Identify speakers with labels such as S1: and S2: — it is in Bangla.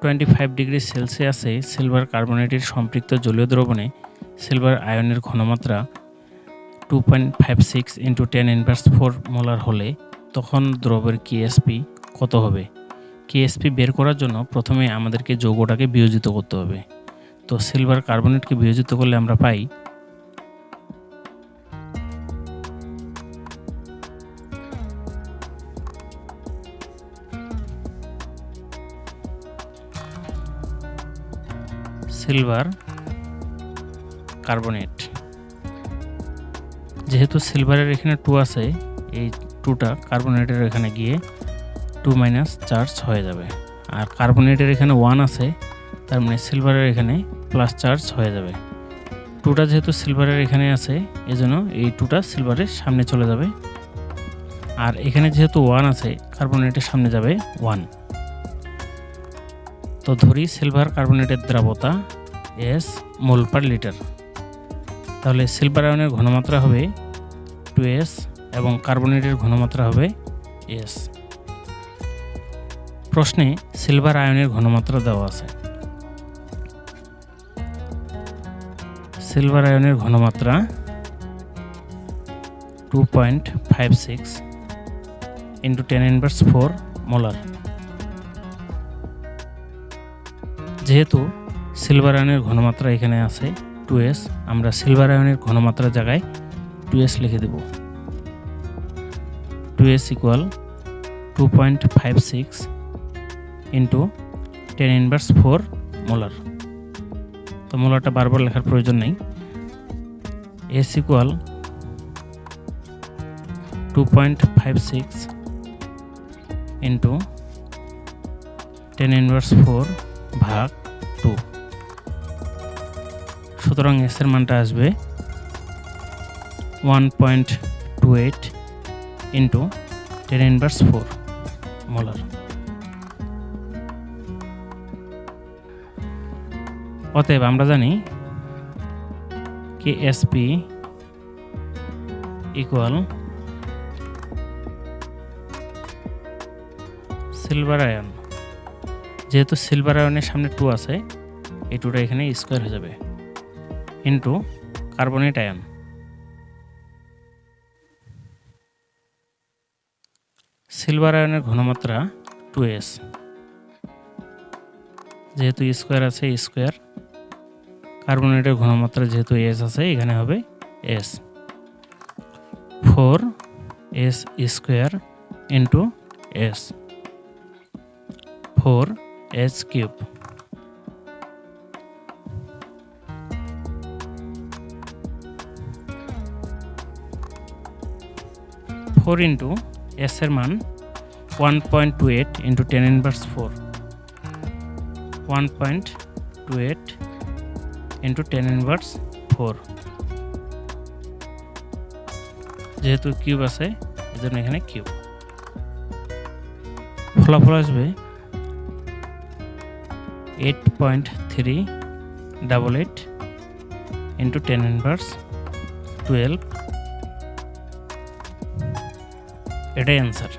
S1: 25°C সিলভার কার্বনেটের সম্পৃক্ত জলীয় দ্রবণে সিলভার আয়নের ঘনমাত্রা 2.56 × 10⁻⁴ মোলার হলে তখন দ্রবের কেএসপি কত হবে? কেএসপি বের করার জন্য প্রথমে আমাদেরকে যৌগটাকে বিয়োজিত করতে হবে। তো সিলভার কার্বনেটকে বিয়োজিত করলে আমরা পাই সিলভার কার্বনেট। যেহেতু সিলভারের এখানে 2 আছে, এই 2টা কার্বনেটের এখানে গিয়ে 2- চার্জ হয়ে যাবে, আর কার্বনেটের এখানে 1 আছে, তার মানে সিলভারের এখানে প্লাস চার্জ হয়ে যাবে। 2টা যেহেতু সিলভারের এখানে আছে, এজন্য এই 2টা সিলভারের সামনে চলে যাবে, আর এখানে যেহেতু 1 আছে, কার্বনেটের সামনে যাবে 1। তো ধরি সিলভার কার্বনেটের দ্রাবতা S মোল পার লিটার। তাহলে সিলভার আয়নের ঘনমাত্রা হবে 2S এবং কার্বনেটের ঘনমাত্রা হবে S। প্রশ্নে সিলভার আয়নের ঘনমাত্রা দেওয়া আছে। সিলভার আয়নের ঘনমাত্রা 2.56 × 10⁻⁴ মোলার। যেহেতু সিলভার আয়নের ঘনমাত্রা এখানে আছে 2S, আমরা সিলভার আয়নের ঘনমাত্রার জায়গায় 2S লিখে দেব। 2S = 2.56 × 10⁻⁴ molar. তো মোলারটা বারবার লেখার প্রয়োজন নেই। S = 2.56 × 10⁻⁴ ভাগ 2। সুতরাং S এর মানটা আসবে 1.28 × 10⁻⁴ মোলার। অতএব আমরা জানি KSP = সিলভার আয়ন। যেহেতু সিলভার আয়নের সামনে 2 আছে, এই 2টা এখানে স্কয়ার হয়ে যাবে, ইন্টু কার্বনেট আয়ন। সিলভার আয়নের ঘনমাত্রা 2S, যেহেতু স্কয়ার আছে স্কয়ার, কার্বনেটের ঘনমাত্রা যেহেতু S আছে, এখানে হবে S। 4S² × S, 4S³। 4 × S এর মান 1.28 × 10⁻⁴, 1.28 × 10⁻⁴। যেহেতু কিউব আছে, এজন্য এখানে কিউব। ফলাফল আসবে 8.388 × 10⁻12। এটাই অ্যান্সার।